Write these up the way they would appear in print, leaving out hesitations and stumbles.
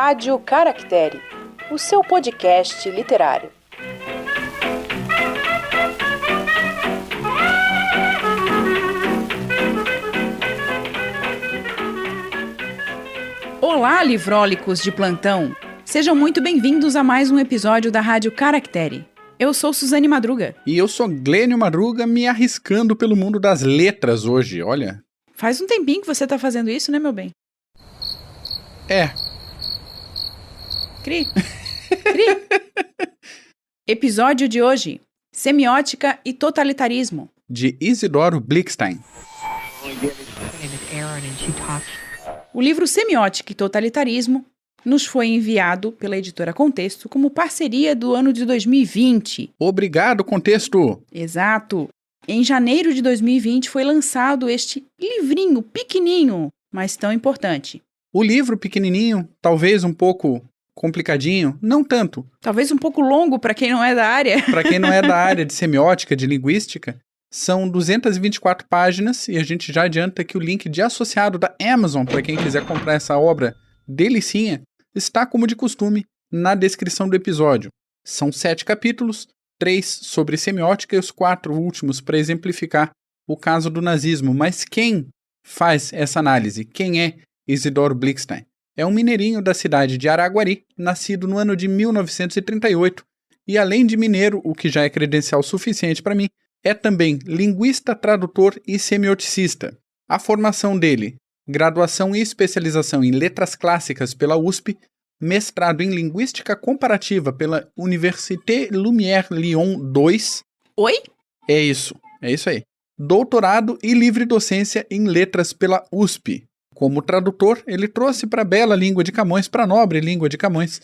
Rádio Caractere, o seu podcast literário. Olá, livrólicos de plantão! Sejam muito bem-vindos a mais um episódio da Rádio Caractere. Eu sou Suzane Madruga. E eu sou Glênio Madruga, me arriscando pelo mundo das letras hoje, olha. Faz um tempinho que você tá fazendo isso, né, meu bem? É. Cri. Episódio de hoje: Semiótica e Totalitarismo, de Isidoro Blickstein. O livro Semiótica e Totalitarismo nos foi enviado pela editora Contexto como parceria do ano de 2020. Obrigado, Contexto! Exato! Em janeiro de 2020 foi lançado este livrinho pequenininho, mas tão importante. O livro pequenininho, talvez um pouco complicadinho, não tanto. Talvez um pouco longo para quem não é da área. Para quem não é da área de semiótica, de linguística, são 224 páginas e a gente já adianta que o link de associado da Amazon, para quem quiser comprar essa obra delicinha, está como de costume na descrição do episódio. São 7 capítulos, 3 sobre semiótica e os 4 últimos para exemplificar o caso do nazismo. Mas quem faz essa análise? Quem é Isidoro Blickstein? É um mineirinho da cidade de Araguari, nascido no ano de 1938, e além de mineiro, o que já é credencial suficiente para mim, é também linguista, tradutor e semioticista. A formação dele: graduação e especialização em letras clássicas pela USP, mestrado em linguística comparativa pela Université Lumière Lyon 2. Oi? É isso aí. Doutorado e livre docência em letras pela USP. Como tradutor, ele trouxe para a bela língua de Camões, para a nobre língua de Camões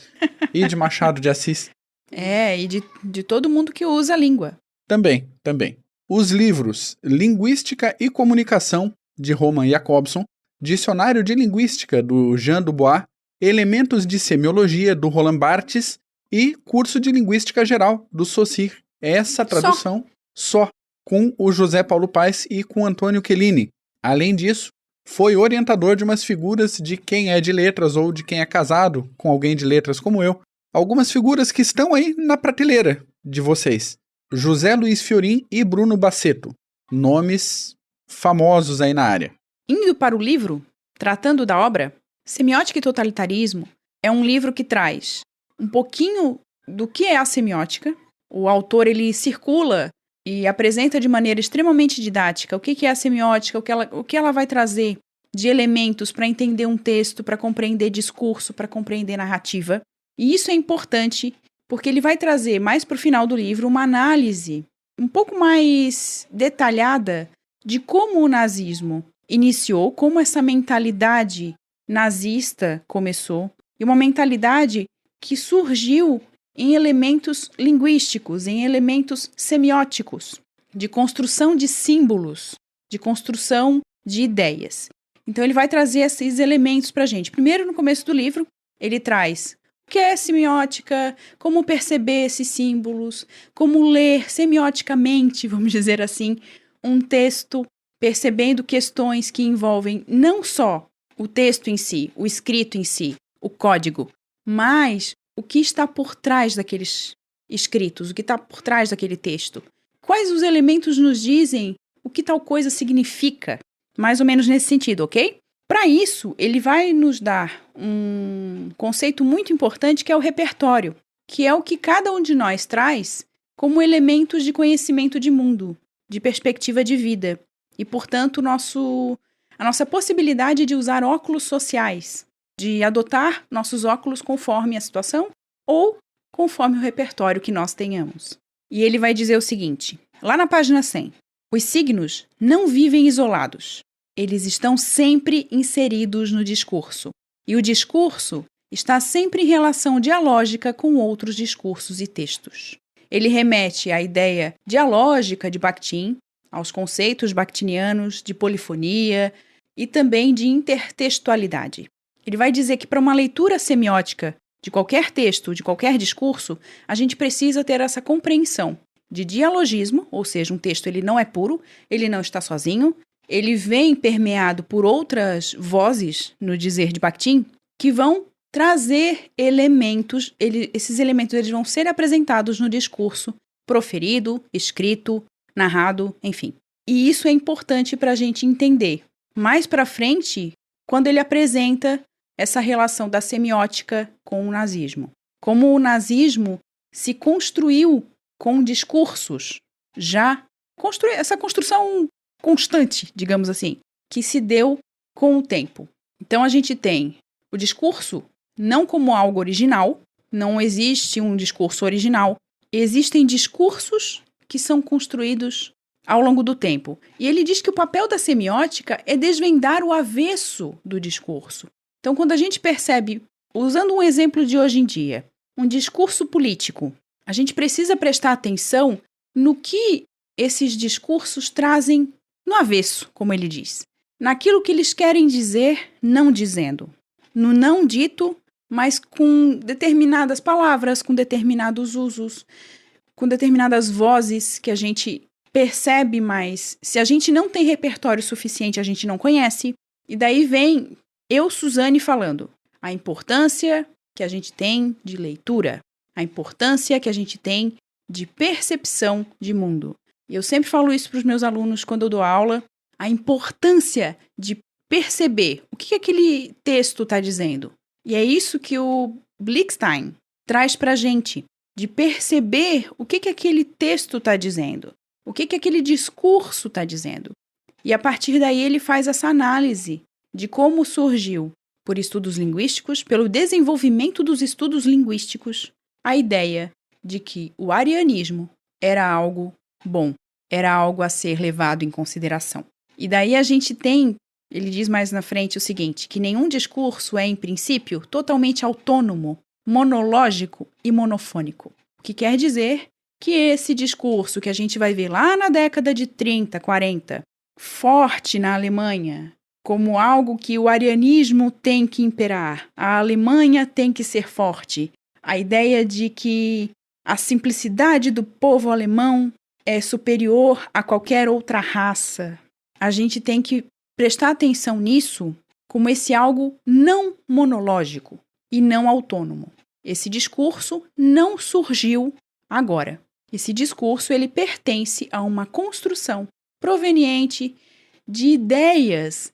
e de Machado de Assis. E de todo mundo que usa a língua. Também. Os livros Linguística e Comunicação, de Roman Jakobson, Dicionário de Linguística, do Jean Dubois, Elementos de Semiologia, do Roland Barthes e Curso de Linguística Geral, do Saussure. Essa tradução só com o José Paulo Paes e com Antônio Quellini. Além disso, foi orientador de umas figuras de quem é de letras ou de quem é casado com alguém de letras como eu. Algumas figuras que estão aí na prateleira de vocês. José Luiz Fiorin e Bruno Bassetto. Nomes famosos aí na área. Indo para o livro, tratando da obra, Semiótica e Totalitarismo é um livro que traz um pouquinho do que é a semiótica. O autor, ele circula e apresenta de maneira extremamente didática o que é a semiótica, o que ela vai trazer de elementos para entender um texto, para compreender discurso, para compreender narrativa. E isso é importante porque ele vai trazer mais para o final do livro uma análise um pouco mais detalhada de como o nazismo iniciou, como essa mentalidade nazista começou, e uma mentalidade que surgiu em elementos linguísticos, em elementos semióticos, de construção de símbolos, de construção de ideias. Então ele vai trazer esses elementos para a gente. Primeiro, no começo do livro, ele traz o que é semiótica, como perceber esses símbolos, como ler semioticamente, vamos dizer assim, um texto, percebendo questões que envolvem não só o texto em si, o escrito em si, o código, mas o que está por trás daqueles escritos, o que está por trás daquele texto. Quais os elementos nos dizem o que tal coisa significa? Mais ou menos nesse sentido, ok? Para isso, ele vai nos dar um conceito muito importante que é o repertório, que é o que cada um de nós traz como elementos de conhecimento de mundo, de perspectiva de vida. E, portanto, a nossa possibilidade de usar óculos sociais, de adotar nossos óculos conforme a situação ou conforme o repertório que nós tenhamos. E ele vai dizer o seguinte, lá na página 100, os signos não vivem isolados, eles estão sempre inseridos no discurso. E o discurso está sempre em relação dialógica com outros discursos e textos. Ele remete à ideia dialógica de Bakhtin, aos conceitos bakhtinianos de polifonia e também de intertextualidade. Ele vai dizer que para uma leitura semiótica de qualquer texto, de qualquer discurso, a gente precisa ter essa compreensão de dialogismo, ou seja, um texto ele não é puro, ele não está sozinho, ele vem permeado por outras vozes, no dizer de Bakhtin, que vão trazer elementos, esses elementos eles vão ser apresentados no discurso, proferido, escrito, narrado, enfim. E isso é importante para a gente entender. Mais para frente, quando ele apresenta essa relação da semiótica com o nazismo. Como o nazismo se construiu com discursos, essa construção constante, digamos assim, que se deu com o tempo. Então a gente tem o discurso não como algo original, não existe um discurso original, existem discursos que são construídos ao longo do tempo. E ele diz que o papel da semiótica é desvendar o avesso do discurso. Então, quando a gente percebe, usando um exemplo de hoje em dia, um discurso político, a gente precisa prestar atenção no que esses discursos trazem no avesso, como ele diz. Naquilo que eles querem dizer, não dizendo. No não dito, mas com determinadas palavras, com determinados usos, com determinadas vozes que a gente percebe, mas se a gente não tem repertório suficiente, a gente não conhece. E daí vem eu, Suzane, falando a importância que a gente tem de leitura, a importância que a gente tem de percepção de mundo. E eu sempre falo isso para os meus alunos quando eu dou aula, a importância de perceber o que aquele texto está dizendo. E é isso que o Blickstein traz para a gente, de perceber o que aquele texto está dizendo, o que aquele discurso está dizendo. E a partir daí ele faz essa análise de como surgiu, por estudos linguísticos, pelo desenvolvimento dos estudos linguísticos, a ideia de que o arianismo era algo bom, era algo a ser levado em consideração. E daí a gente tem, ele diz mais na frente o seguinte, que nenhum discurso é, em princípio, totalmente autônomo, monológico e monofônico. O que quer dizer que esse discurso que a gente vai ver lá na década de 30, 40, forte na Alemanha, como algo que o arianismo tem que imperar, a Alemanha tem que ser forte, a ideia de que a simplicidade do povo alemão é superior a qualquer outra raça. A gente tem que prestar atenção nisso como esse algo não monológico e não autônomo. Esse discurso não surgiu agora. Esse discurso ele pertence a uma construção proveniente de ideias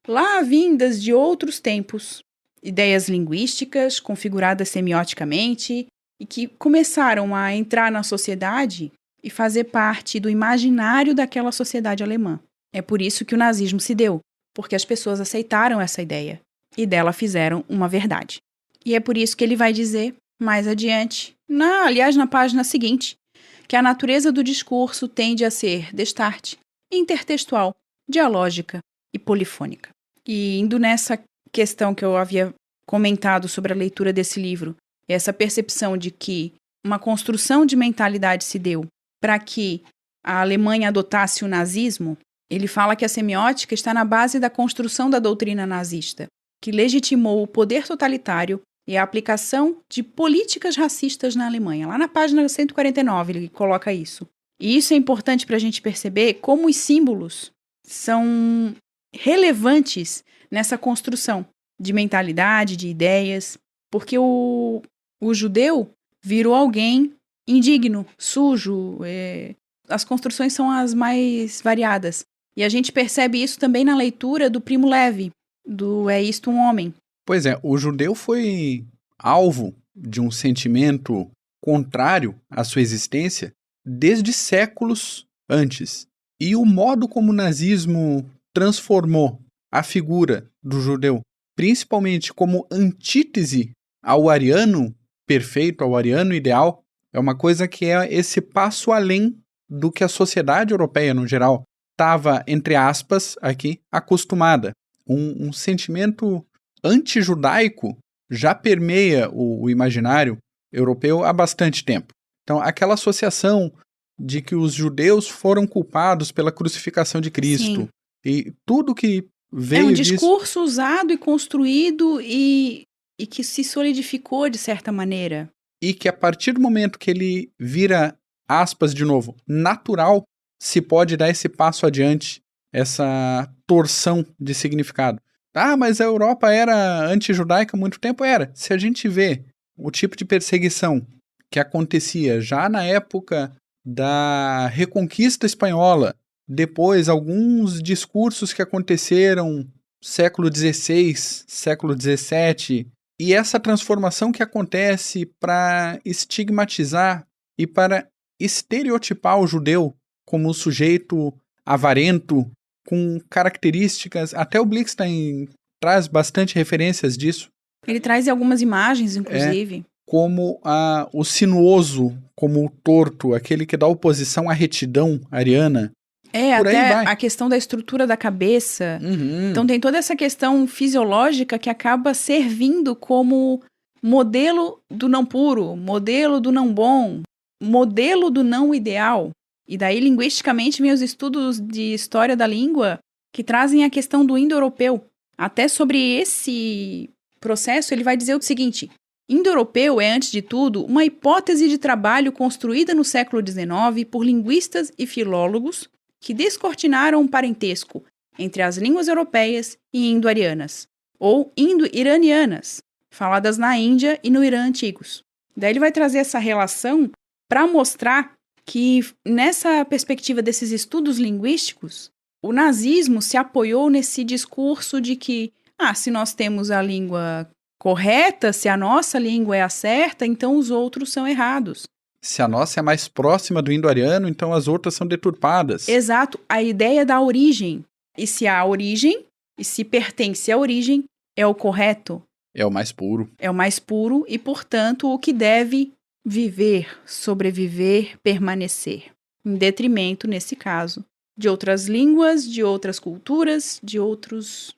lá vindas de outros tempos, ideias linguísticas configuradas semioticamente e que começaram a entrar na sociedade e fazer parte do imaginário daquela sociedade alemã. É por isso que o nazismo se deu, porque as pessoas aceitaram essa ideia e dela fizeram uma verdade. E é por isso que ele vai dizer mais adiante, aliás, na página seguinte, que a natureza do discurso tende a ser destarte, intertextual, dialógica e polifônica. E indo nessa questão que eu havia comentado sobre a leitura desse livro, essa percepção de que uma construção de mentalidade se deu para que a Alemanha adotasse o nazismo, ele fala que a semiótica está na base da construção da doutrina nazista, que legitimou o poder totalitário e a aplicação de políticas racistas na Alemanha. Lá na página 149 ele coloca isso. E isso é importante para a gente perceber como os símbolos são relevantes nessa construção de mentalidade, de ideias, porque o judeu virou alguém indigno, sujo. As construções são as mais variadas. E a gente percebe isso também na leitura do Primo Levi, do É Isto um Homem. Pois é, o judeu foi alvo de um sentimento contrário à sua existência desde séculos antes. E o modo como o nazismo transformou a figura do judeu, principalmente como antítese ao ariano perfeito, ao ariano ideal, é uma coisa que é esse passo além do que a sociedade europeia, no geral, estava, entre aspas, aqui, acostumada. Um sentimento anti-judaico já permeia o imaginário europeu há bastante tempo. Então, aquela associação de que os judeus foram culpados pela crucificação de Cristo. Sim. E tudo que veio um discurso usado e construído e que se solidificou de certa maneira. E que a partir do momento que ele vira, aspas de novo, natural, se pode dar esse passo adiante, essa torção de significado. Ah, mas a Europa era anti-judaica há muito tempo? Era. Se a gente vê o tipo de perseguição que acontecia já na época da Reconquista Espanhola, depois alguns discursos que aconteceram século XVI, século XVII, e essa transformação que acontece para estigmatizar e para estereotipar o judeu como um sujeito avarento, com características, até o Blixstein traz bastante referências disso. Ele traz algumas imagens, inclusive. Como o sinuoso, como o torto, aquele que dá oposição à retidão ariana. Por aí até vai. a questão da estrutura da cabeça. Uhum. Então tem toda essa questão fisiológica que acaba servindo como modelo do não puro, modelo do não bom, modelo do não ideal. E daí, linguisticamente, vem os estudos de história da língua que trazem a questão do indo-europeu. Até sobre esse processo, ele vai dizer o seguinte: indo-europeu é, antes de tudo, uma hipótese de trabalho construída no século XIX por linguistas e filólogos que descortinaram um parentesco entre as línguas europeias e indo-arianas, ou indo-iranianas, faladas na Índia e no Irã antigos. Daí ele vai trazer essa relação para mostrar que, nessa perspectiva desses estudos linguísticos, o nazismo se apoiou nesse discurso de que, se nós temos a língua correta, se a nossa língua é a certa, então os outros são errados. Se a nossa é mais próxima do indo-ariano, então as outras são deturpadas. Exato, a ideia da origem. E se há origem, e se pertence à origem, é o correto. É o mais puro. É o mais puro e, portanto, o que deve viver, sobreviver, permanecer. Em detrimento, nesse caso, de outras línguas, de outras culturas, de outras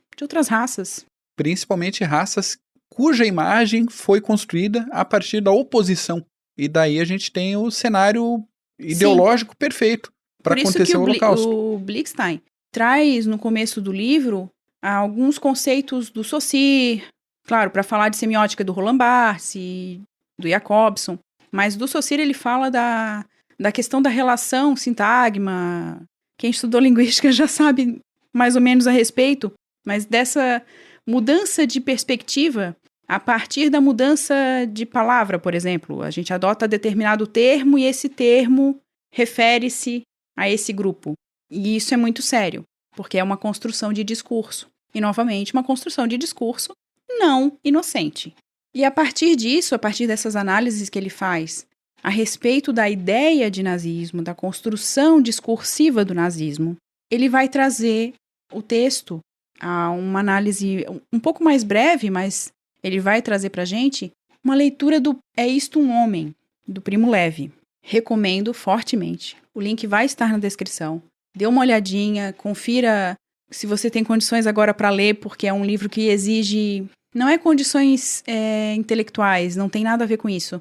raças. Principalmente raças cuja imagem foi construída a partir da oposição. E daí a gente tem o cenário ideológico perfeito para acontecer o Holocausto. O Blixstein traz no começo do livro alguns conceitos do Saussure, claro, para falar de semiótica do Roland Barthes e do Jacobson, mas do Saussure ele fala da questão da relação sintagma. Quem estudou linguística já sabe mais ou menos a respeito, mas dessa mudança de perspectiva a partir da mudança de palavra, por exemplo. A gente adota determinado termo e esse termo refere-se a esse grupo. E isso é muito sério, porque é uma construção de discurso. E, novamente, uma construção de discurso não inocente. E a partir disso, a partir dessas análises que ele faz a respeito da ideia de nazismo, da construção discursiva do nazismo, ele vai trazer o texto a uma análise um pouco mais breve, mas ele vai trazer pra gente uma leitura do É Isto um Homem, do Primo Levi. Recomendo fortemente. O link vai estar na descrição. Dê uma olhadinha, confira se você tem condições agora para ler, porque é um livro que exige... Não é condições intelectuais, não tem nada a ver com isso,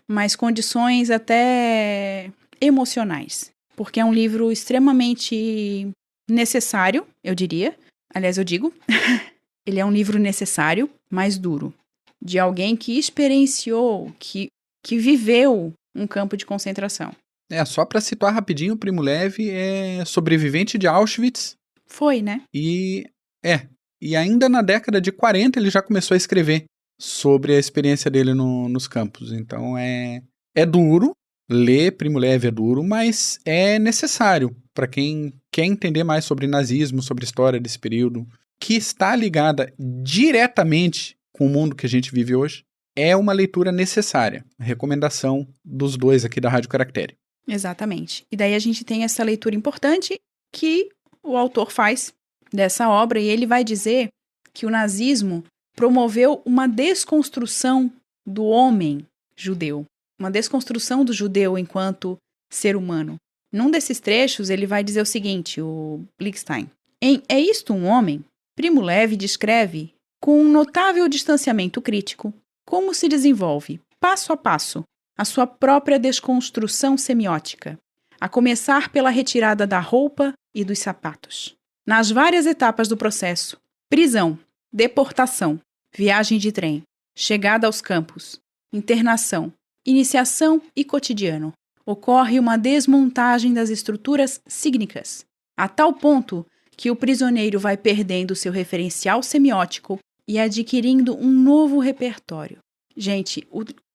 mas condições até emocionais. Porque é um livro extremamente necessário, eu diria. Aliás, eu digo... Ele é um livro necessário, mas duro. De alguém que experienciou, que viveu um campo de concentração. Só para situar rapidinho, o Primo Levi é sobrevivente de Auschwitz. Foi, né? E ainda na década de 40 ele já começou a escrever sobre a experiência dele nos campos. Então é duro, ler Primo Levi é duro, mas é necessário para quem quer entender mais sobre nazismo, sobre a história desse período, que está ligada diretamente com o mundo que a gente vive hoje, é uma leitura necessária. Recomendação dos dois aqui da Rádio Caractere. Exatamente. E daí a gente tem essa leitura importante que o autor faz dessa obra, e ele vai dizer que o nazismo promoveu uma desconstrução do homem judeu, uma desconstrução do judeu enquanto ser humano. Num desses trechos, ele vai dizer o seguinte, o Blixstein. Em É Isto um Homem? Primo Levi descreve, com um notável distanciamento crítico, como se desenvolve, passo a passo, a sua própria desconstrução semiótica, a começar pela retirada da roupa e dos sapatos. Nas várias etapas do processo, prisão, deportação, viagem de trem, chegada aos campos, internação, iniciação e cotidiano, ocorre uma desmontagem das estruturas sígnicas, a tal ponto que o prisioneiro vai perdendo seu referencial semiótico e adquirindo um novo repertório. Gente,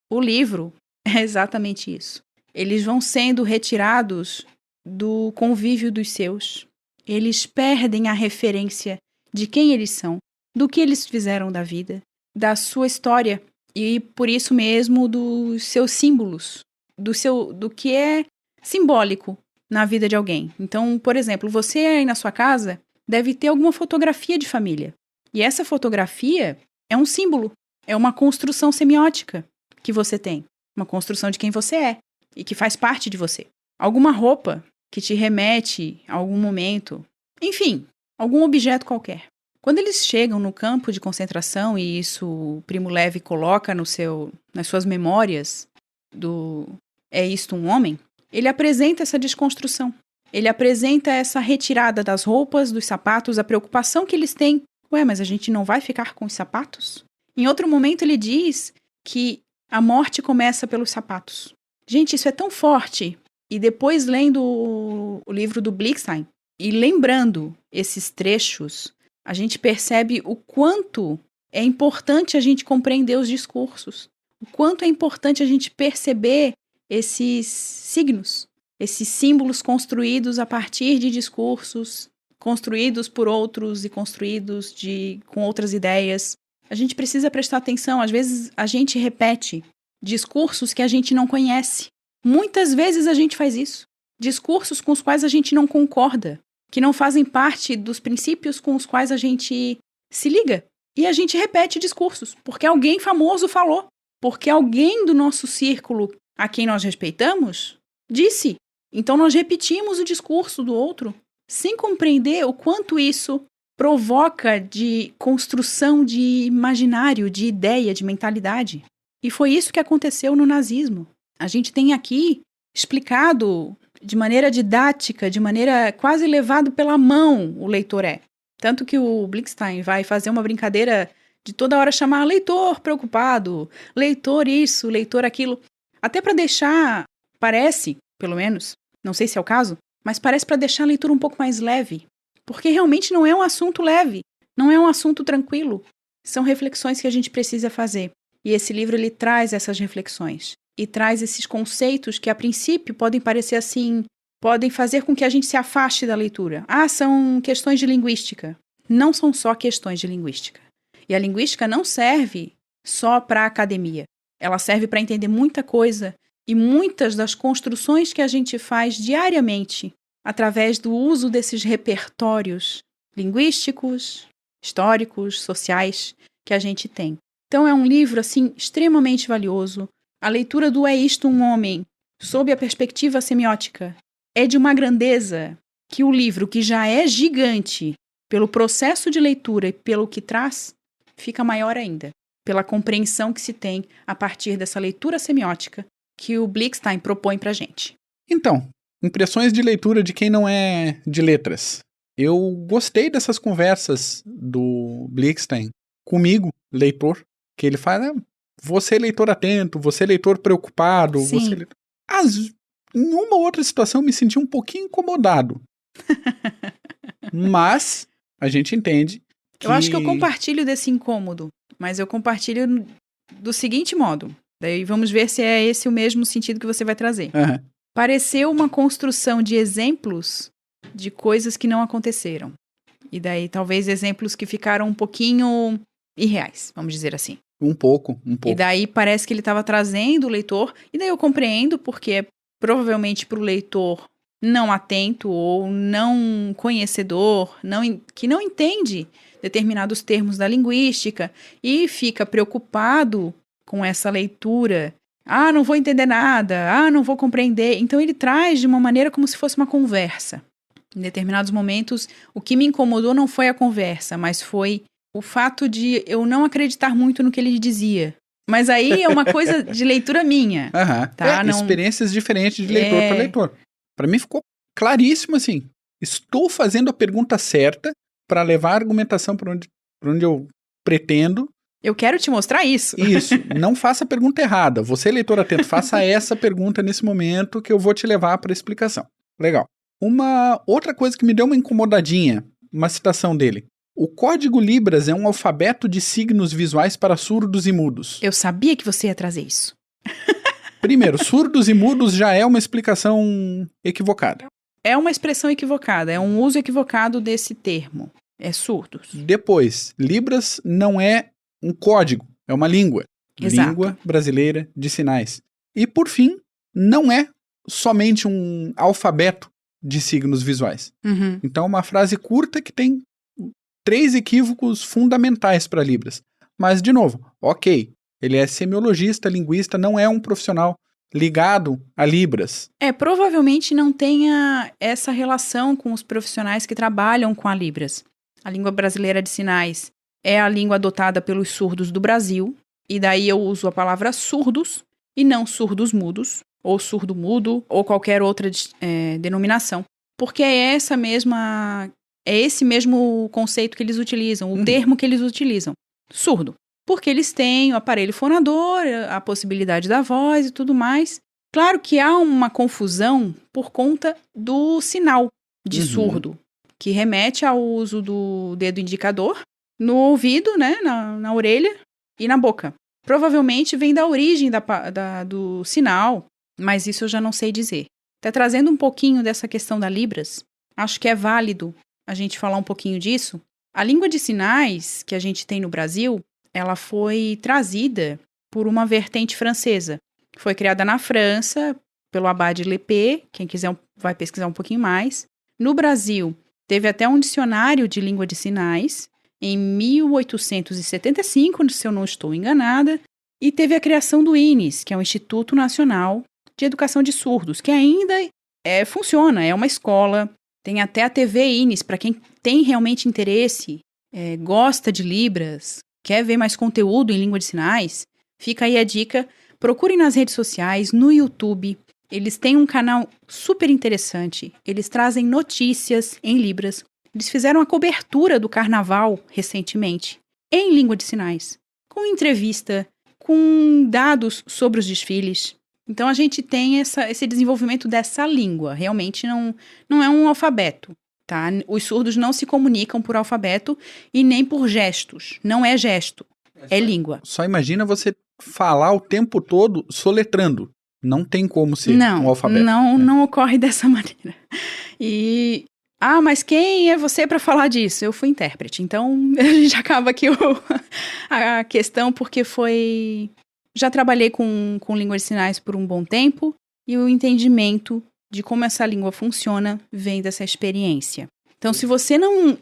o livro é exatamente isso. Eles vão sendo retirados do convívio dos seus. Eles perdem a referência de quem eles são, do que eles fizeram da vida, da sua história e, por isso mesmo, dos seus símbolos, do que é simbólico na vida de alguém. Então, por exemplo, você aí na sua casa deve ter alguma fotografia de família. E essa fotografia é um símbolo, é uma construção semiótica que você tem, uma construção de quem você é e que faz parte de você. Alguma roupa que te remete a algum momento, enfim, algum objeto qualquer. Quando eles chegam no campo de concentração, e isso o Primo Levi coloca nas suas memórias do É Isto um Homem, ele apresenta essa desconstrução. Ele apresenta essa retirada das roupas, dos sapatos, a preocupação que eles têm. Ué, mas a gente não vai ficar com os sapatos? Em outro momento ele diz que a morte começa pelos sapatos. Gente, isso é tão forte. E depois lendo o livro do Blixstein e lembrando esses trechos, a gente percebe o quanto é importante a gente compreender os discursos. O quanto é importante a gente perceber esses signos, esses símbolos construídos a partir de discursos, construídos por outros e construídos com outras ideias. A gente precisa prestar atenção. Às vezes a gente repete discursos que a gente não conhece. Muitas vezes a gente faz isso. Discursos com os quais a gente não concorda, que não fazem parte dos princípios com os quais a gente se liga. E a gente repete discursos, porque alguém famoso falou, porque alguém do nosso círculo a quem nós respeitamos disse. Então nós repetimos o discurso do outro, sem compreender o quanto isso provoca de construção de imaginário, de ideia, de mentalidade. E foi isso que aconteceu no nazismo. A gente tem aqui explicado de maneira didática, de maneira quase levado pela mão o leitor é. Tanto que o Blixstein vai fazer uma brincadeira de toda hora chamar leitor preocupado, leitor isso, leitor aquilo. Até para deixar, parece, pelo menos, não sei se é o caso, mas parece para deixar a leitura um pouco mais leve. Porque realmente não é um assunto leve, não é um assunto tranquilo. São reflexões que a gente precisa fazer. E esse livro ele traz essas reflexões. E traz esses conceitos que, a princípio, podem parecer assim, podem fazer com que a gente se afaste da leitura. Ah, são questões de linguística. Não são só questões de linguística. E a linguística não serve só para a academia. Ela serve para entender muita coisa e muitas das construções que a gente faz diariamente através do uso desses repertórios linguísticos, históricos, sociais que a gente tem. Então é um livro assim extremamente valioso. A leitura do É Isto um Homem, sob a perspectiva semiótica, é de uma grandeza que o livro, que já é gigante pelo processo de leitura e pelo que traz, fica maior ainda, pela compreensão que se tem a partir dessa leitura semiótica que o Blixstein propõe pra gente. Então, impressões de leitura de quem não é de letras. Eu gostei dessas conversas do Blixstein comigo, leitor, que ele fala, você leitor atento, você leitor preocupado, Sim. você leitor... Em uma outra situação eu me senti um pouquinho incomodado. Mas a gente entende que... Eu acho que eu compartilho desse incômodo, mas eu compartilho do seguinte modo. Daí vamos ver se é esse o mesmo sentido que você vai trazer. Uhum. Pareceu uma construção de exemplos de coisas que não aconteceram. E daí talvez exemplos que ficaram um pouquinho irreais, vamos dizer assim. Um pouco. E daí parece que ele estava trazendo o leitor, e daí eu compreendo, porque provavelmente para o leitor não atento ou não conhecedor, que não entende determinados termos da linguística e fica preocupado com essa leitura. Ah, não vou entender nada, não vou compreender. Então ele traz de uma maneira como se fosse uma conversa. Em determinados momentos, o que me incomodou não foi a conversa, mas foi o fato de eu não acreditar muito no que ele dizia. Mas aí é uma coisa de leitura minha. Tá? Experiências diferentes de leitor para leitor. Para mim ficou claríssimo assim. Estou fazendo a pergunta certa para levar a argumentação para onde eu pretendo. Eu quero te mostrar isso. Isso. Não faça a pergunta errada. Você, leitor atento, faça essa pergunta nesse momento que eu vou te levar para a explicação. Legal. Uma outra coisa que me deu uma incomodadinha, uma citação dele. O código Libras é um alfabeto de signos visuais para surdos e mudos. Eu sabia que você ia trazer isso. Primeiro, surdos e mudos já é uma explicação equivocada. É uma expressão equivocada, é um uso equivocado desse termo. É surdos. Depois, Libras não é um código, é uma língua. Exato. Língua brasileira de sinais. E, por fim, não é somente um alfabeto de signos visuais. Uhum. Então, é uma frase curta que tem 3 equívocos fundamentais para Libras. Mas, de novo, ok, ele é semiologista, linguista, não é um profissional ligado a Libras. Provavelmente não tenha essa relação com os profissionais que trabalham com a Libras. A língua brasileira de sinais é a língua adotada pelos surdos do Brasil, e daí eu uso a palavra surdos e não surdos mudos, ou surdo-mudo, ou qualquer outra denominação. Porque é esse mesmo conceito que eles utilizam, o termo que eles utilizam. Surdo. Porque eles têm o aparelho fonador, a possibilidade da voz e tudo mais. Claro que há uma confusão por conta do sinal de surdo, que remete ao uso do dedo indicador no ouvido, né, na orelha e na boca. Provavelmente vem da origem do sinal, mas isso eu já não sei dizer. Até trazendo um pouquinho dessa questão da Libras, acho que é válido a gente falar um pouquinho disso. A língua de sinais que a gente tem no Brasil, ela foi trazida por uma vertente francesa. Foi criada na França, pelo Abade Lepé, quem quiser vai pesquisar um pouquinho mais. No Brasil, teve até um dicionário de língua de sinais, em 1875, se eu não estou enganada, e teve a criação do INES, que é o Instituto Nacional de Educação de Surdos, que ainda funciona, é uma escola. Tem até a TV INES, para quem tem realmente interesse, gosta de Libras, quer ver mais conteúdo em língua de sinais, fica aí a dica. Procurem nas redes sociais, no YouTube. Eles têm um canal super interessante. Eles trazem notícias em Libras. Eles fizeram a cobertura do carnaval recentemente, em língua de sinais, com entrevista, com dados sobre os desfiles. Então a gente tem esse desenvolvimento dessa língua. Realmente não é um alfabeto. Tá? Os surdos não se comunicam por alfabeto e nem por gestos. Não é gesto, é língua. Só imagina você falar o tempo todo soletrando. Não tem como ser um alfabeto. Não ocorre dessa maneira. Mas quem é você para falar disso? Eu fui intérprete. Então, a gente acaba aqui a questão, porque já trabalhei com língua de sinais por um bom tempo e o entendimento de como essa língua funciona vem dessa experiência. Então, se você não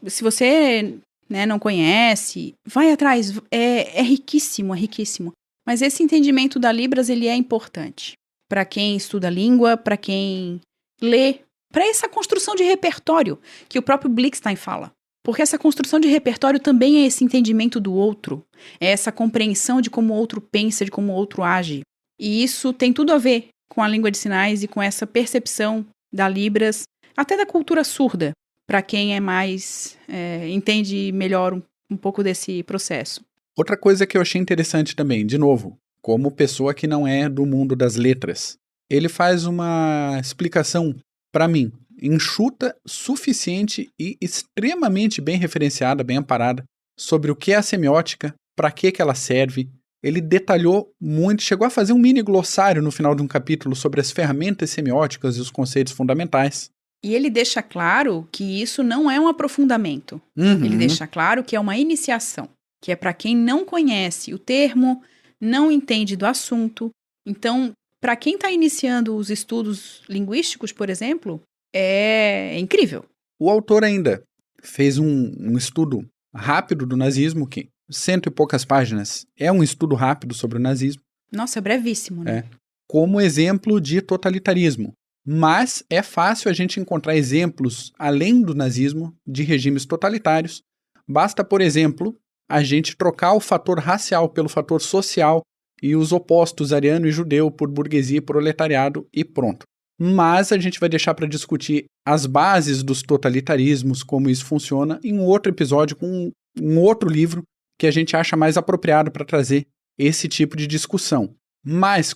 conhece, vai atrás, é riquíssimo, é riquíssimo. Mas esse entendimento da Libras, ele é importante para quem estuda língua, para quem lê, para essa construção de repertório que o próprio Blickstein fala. Porque essa construção de repertório também é esse entendimento do outro, é essa compreensão de como o outro pensa, de como o outro age. E isso tem tudo a ver com a língua de sinais e com essa percepção da Libras, até da cultura surda, para quem entende melhor um pouco desse processo. Outra coisa que eu achei interessante também, de novo, como pessoa que não é do mundo das letras, ele faz uma explicação, para mim, enxuta, suficiente e extremamente bem referenciada, bem amparada, sobre o que é a semiótica, para que ela serve. Ele detalhou muito, chegou a fazer um mini glossário no final de um capítulo sobre as ferramentas semióticas e os conceitos fundamentais. E ele deixa claro que isso não é um aprofundamento. Ele deixa claro que é uma iniciação, que é para quem não conhece o termo, não entende do assunto. Então, para quem está iniciando os estudos linguísticos, por exemplo, é incrível. O autor ainda fez um estudo rápido do nazismo, que 100 e poucas páginas, é um estudo rápido sobre o nazismo. Nossa, é brevíssimo, né? Como exemplo de totalitarismo. Mas é fácil a gente encontrar exemplos, além do nazismo, de regimes totalitários. Basta, por exemplo, a gente trocar o fator racial pelo fator social e os opostos ariano e judeu por burguesia e proletariado e pronto. Mas a gente vai deixar para discutir as bases dos totalitarismos, como isso funciona, em um outro episódio com um outro livro que a gente acha mais apropriado para trazer esse tipo de discussão. Mas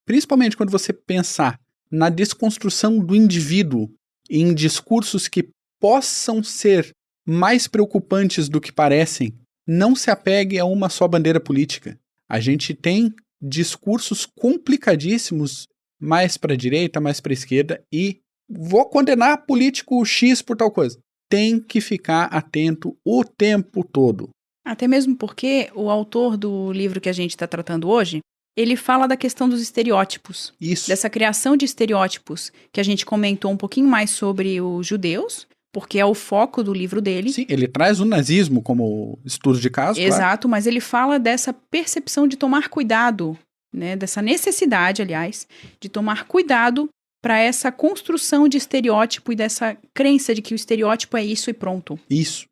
principalmente quando você pensar na desconstrução do indivíduo em discursos que possam ser mais preocupantes do que parecem, não se apegue a uma só bandeira política. A gente tem discursos complicadíssimos mais para a direita, mais para a esquerda, e vou condenar político X por tal coisa. Tem que ficar atento o tempo todo. Até mesmo porque o autor do livro que a gente está tratando hoje, ele fala da questão dos estereótipos. Isso. Dessa criação de estereótipos que a gente comentou um pouquinho mais sobre os judeus, porque é o foco do livro dele. Sim, ele traz o nazismo como estudo de caso, Exato, claro. mas ele fala dessa percepção de tomar cuidado, né, dessa necessidade, aliás, de tomar cuidado para essa construção de estereótipo e dessa crença de que o estereótipo é isso e pronto. Isso.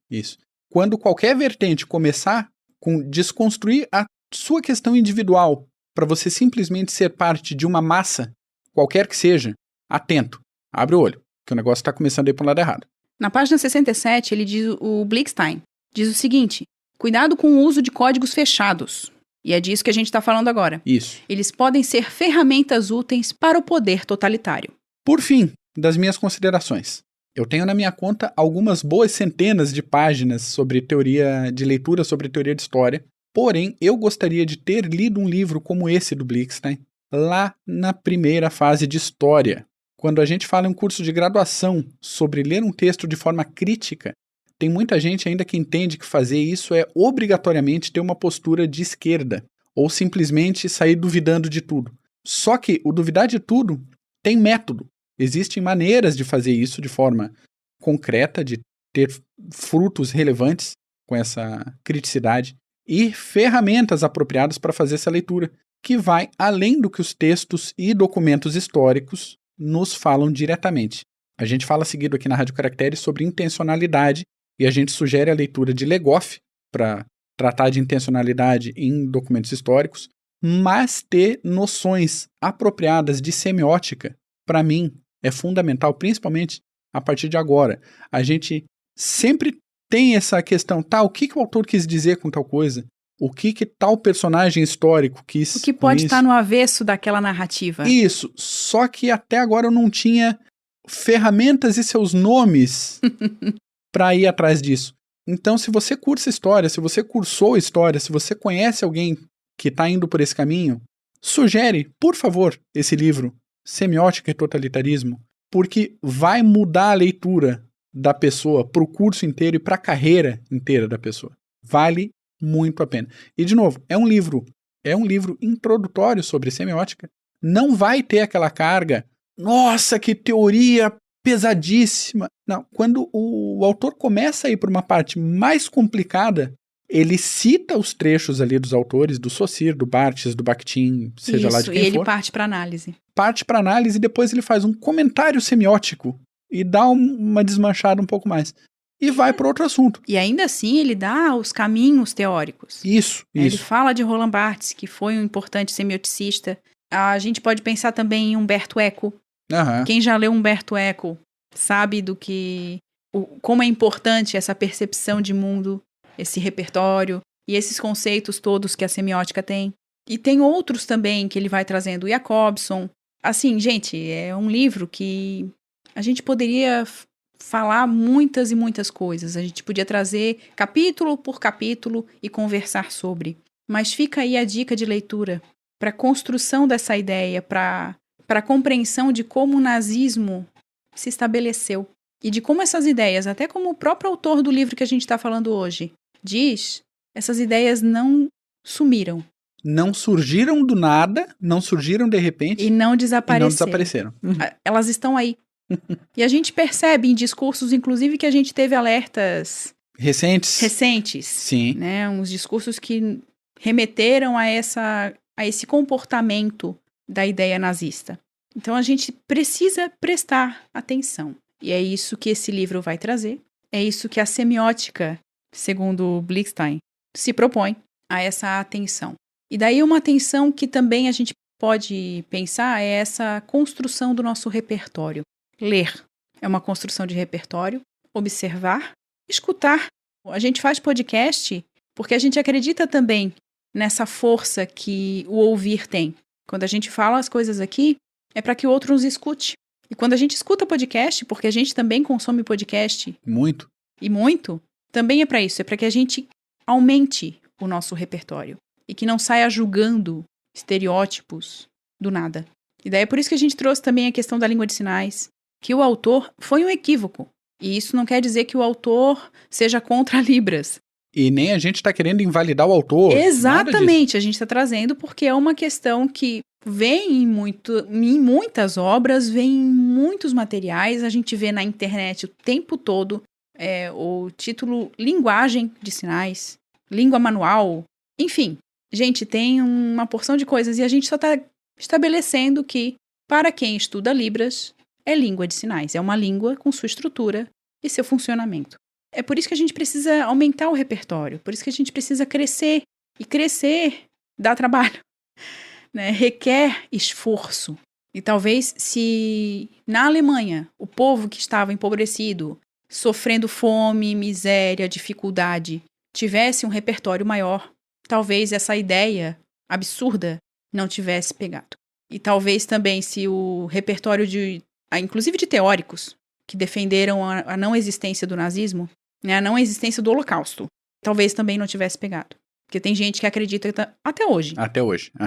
Quando qualquer vertente começar com desconstruir a sua questão individual para você simplesmente ser parte de uma massa, qualquer que seja, atento, abre o olho, que o negócio está começando a ir para o lado errado. Na página 67, ele diz, o Blickstein diz o seguinte: cuidado com o uso de códigos fechados. E é disso que a gente está falando agora. Isso. Eles podem ser ferramentas úteis para o poder totalitário. Por fim, das minhas considerações. Eu tenho na minha conta algumas boas centenas de páginas sobre teoria de leitura, sobre teoria de história. Porém, eu gostaria de ter lido um livro como esse do Blickstein, lá na primeira fase de história. Quando a gente fala em um curso de graduação sobre ler um texto de forma crítica, tem muita gente ainda que entende que fazer isso é obrigatoriamente ter uma postura de esquerda, ou simplesmente sair duvidando de tudo. Só que o duvidar de tudo tem método. Existem maneiras de fazer isso de forma concreta, de ter frutos relevantes com essa criticidade e ferramentas apropriadas para fazer essa leitura, que vai além do que os textos e documentos históricos nos falam diretamente. A gente fala seguido aqui na Rádio Caracteres sobre intencionalidade e a gente sugere a leitura de Legoff para tratar de intencionalidade em documentos históricos, mas ter noções apropriadas de semiótica, para mim, é fundamental, principalmente a partir de agora. A gente sempre tem essa questão, o que o autor quis dizer com tal coisa? O que tal personagem histórico quis O que pode estar no avesso daquela narrativa. Isso, só que até agora eu não tinha ferramentas e seus nomes para ir atrás disso. Então, se você cursa história, se você cursou história, se você conhece alguém que está indo por esse caminho, sugere, por favor, esse livro, Semiótica e Totalitarismo, porque vai mudar a leitura da pessoa para o curso inteiro e para a carreira inteira da pessoa. Vale muito a pena. E, de novo, é um livro introdutório sobre semiótica. Não vai ter aquela carga, nossa, que teoria pesadíssima. Não, quando o autor começa a ir para uma parte mais complicada, ele cita os trechos ali dos autores, do Saussure, do Barthes, do Bakhtin, seja lá de quem for. E ele parte para análise. Parte para análise e depois ele faz um comentário semiótico e dá uma desmanchada um pouco mais. E vai para outro assunto. E ainda assim ele dá os caminhos teóricos. Isso. Ele fala de Roland Barthes, que foi um importante semioticista. A gente pode pensar também em Umberto Eco. Uhum. Quem já leu Umberto Eco sabe como é importante essa percepção de mundo, esse repertório e esses conceitos todos que a semiótica tem. E tem outros também que ele vai trazendo, Jacobson. Assim, gente, é um livro que a gente poderia falar muitas e muitas coisas. A gente podia trazer capítulo por capítulo e conversar sobre. Mas fica aí a dica de leitura para a construção dessa ideia, para a compreensão de como o nazismo se estabeleceu. E de como essas ideias, até como o próprio autor do livro que a gente está falando hoje diz, essas ideias não sumiram. Não surgiram do nada, não surgiram de repente. E não desapareceram. Elas estão aí. E a gente percebe em discursos, inclusive, que a gente teve alertas recentes. Sim. Né? Uns discursos que remeteram a esse comportamento da ideia nazista. Então a gente precisa prestar atenção. E é isso que esse livro vai trazer. É isso que a semiótica, segundo Blickstein, se propõe a essa atenção. E daí uma atenção que também a gente pode pensar é essa construção do nosso repertório. Ler é uma construção de repertório, observar, escutar. A gente faz podcast porque a gente acredita também nessa força que o ouvir tem. Quando a gente fala as coisas aqui, é para que o outro nos escute. E quando a gente escuta podcast, porque a gente também consome podcast Muito. e muito, também é para isso, é para que a gente aumente o nosso repertório e que não saia julgando estereótipos do nada. E daí é por isso que a gente trouxe também a questão da língua de sinais, que o autor foi um equívoco. E isso não quer dizer que o autor seja contra Libras. E nem a gente está querendo invalidar o autor. Exatamente, a gente está trazendo porque é uma questão que vem em muitas obras, vem em muitos materiais, a gente vê na internet o tempo todo o título linguagem de sinais, língua manual, enfim. Gente, tem uma porção de coisas e a gente só está estabelecendo que, para quem estuda Libras, é língua de sinais, é uma língua com sua estrutura e seu funcionamento. É por isso que a gente precisa aumentar o repertório, por isso que a gente precisa crescer. E crescer dá trabalho, né? Requer esforço. E talvez se na Alemanha o povo que estava empobrecido, sofrendo fome, miséria, dificuldade, tivesse um repertório maior, talvez essa ideia absurda não tivesse pegado. E talvez também se o repertório inclusive de teóricos que defenderam a não existência do nazismo, né, a não existência do Holocausto, talvez também não tivesse pegado. Porque tem gente que acredita até hoje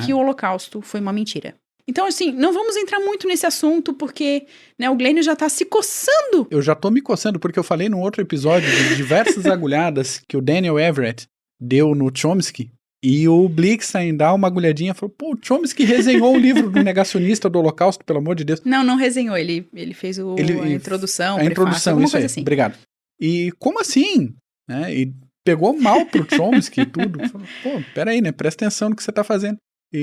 que o Holocausto foi uma mentira. Então, assim, não vamos entrar muito nesse assunto, porque né, o Glênio já tá se coçando. Eu já tô me coçando, porque eu falei num outro episódio de diversas agulhadas que o Daniel Everett deu no Chomsky, e o Blixen dá uma agulhadinha e falou, pô, o Chomsky resenhou o livro do negacionista do Holocausto, pelo amor de Deus. Não resenhou, ele fez a introdução, a introdução, isso aí, assim. Obrigado. E como assim? E pegou mal pro Chomsky e tudo. Falou, pô, peraí, né, presta atenção no que você tá fazendo.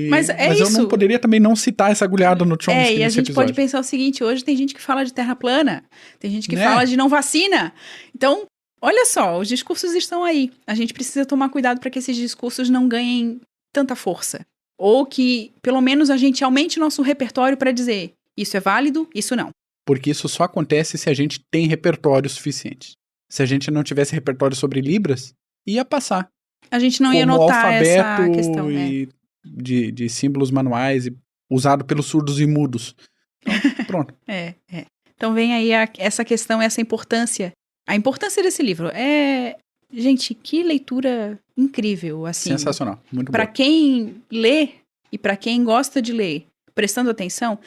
Mas isso. Eu não poderia também não citar essa agulhada no Chomsky nesse e a gente episódio. pode pensar o seguinte, hoje tem gente que fala de terra plana, tem gente que fala de não vacina. Então, olha só, os discursos estão aí. A gente precisa tomar cuidado para que esses discursos não ganhem tanta força. Ou que, pelo menos, a gente aumente nosso repertório para dizer isso é válido, isso não. Porque isso só acontece se a gente tem repertório suficiente. Se a gente não tivesse repertório sobre Libras, ia passar. A gente não ia notar essa questão. De símbolos manuais usado pelos surdos e mudos. Então, pronto. Então vem aí essa questão, essa importância. A importância desse livro gente, que leitura incrível, assim. Sensacional, muito bom. Para quem lê e para quem gosta de ler, prestando atenção,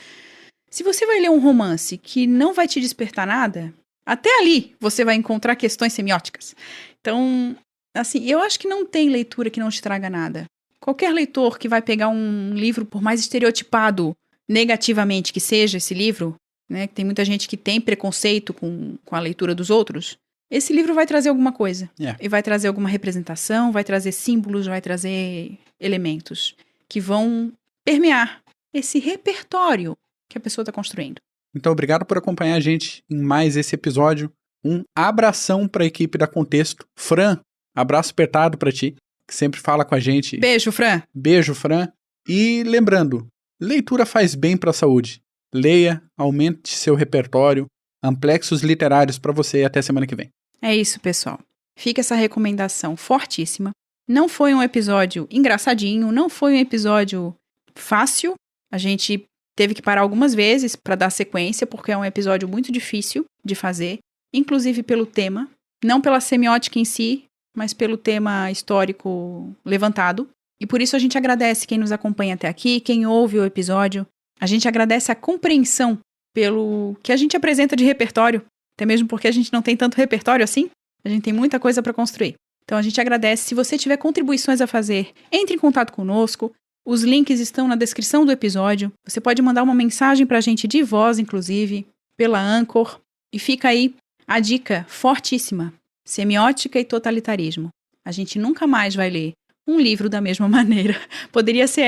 se você vai ler um romance que não vai te despertar nada, até ali você vai encontrar questões semióticas. Então, assim, eu acho que não tem leitura que não te traga nada. Qualquer leitor que vai pegar um livro, por mais estereotipado negativamente que seja esse livro, né, que tem muita gente que tem preconceito com a leitura dos outros, esse livro vai trazer alguma coisa. E vai trazer alguma representação, vai trazer símbolos, vai trazer elementos que vão permear esse repertório que a pessoa está construindo. Então, obrigado por acompanhar a gente em mais esse episódio. Um abração para a equipe da Contexto. Fran, abraço apertado para ti, que sempre fala com a gente. Beijo, Fran. Beijo, Fran. E lembrando, leitura faz bem para a saúde. Leia, aumente seu repertório, amplexos literários para você e até semana que vem. É isso, pessoal. Fica essa recomendação fortíssima. Não foi um episódio engraçadinho, não foi um episódio fácil. A gente teve que parar algumas vezes para dar sequência, porque é um episódio muito difícil de fazer, inclusive pelo tema, não pela semiótica em si, mas pelo tema histórico levantado. E por isso a gente agradece quem nos acompanha até aqui, quem ouve o episódio. A gente agradece a compreensão pelo que a gente apresenta de repertório, até mesmo porque a gente não tem tanto repertório assim. A gente tem muita coisa para construir. Então a gente agradece. Se você tiver contribuições a fazer, entre em contato conosco. Os links estão na descrição do episódio. Você pode mandar uma mensagem para a gente de voz, inclusive, pela Anchor. E fica aí a dica fortíssima. Semiótica e totalitarismo. A gente nunca mais vai ler um livro da mesma maneira. Poderia ser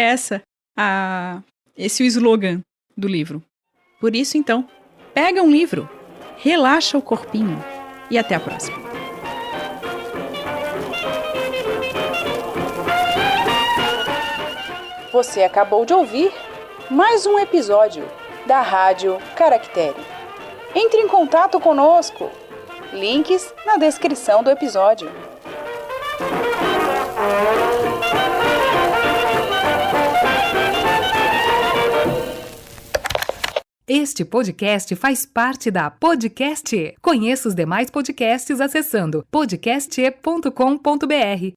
esse o slogan do livro. Por isso, então, pega um livro, relaxa o corpinho e até a próxima. Você acabou de ouvir mais um episódio da Rádio Caractere. Entre em contato conosco. Links na descrição do episódio. Este podcast faz parte da Podcast E. Conheça os demais podcasts acessando podcast.com.br.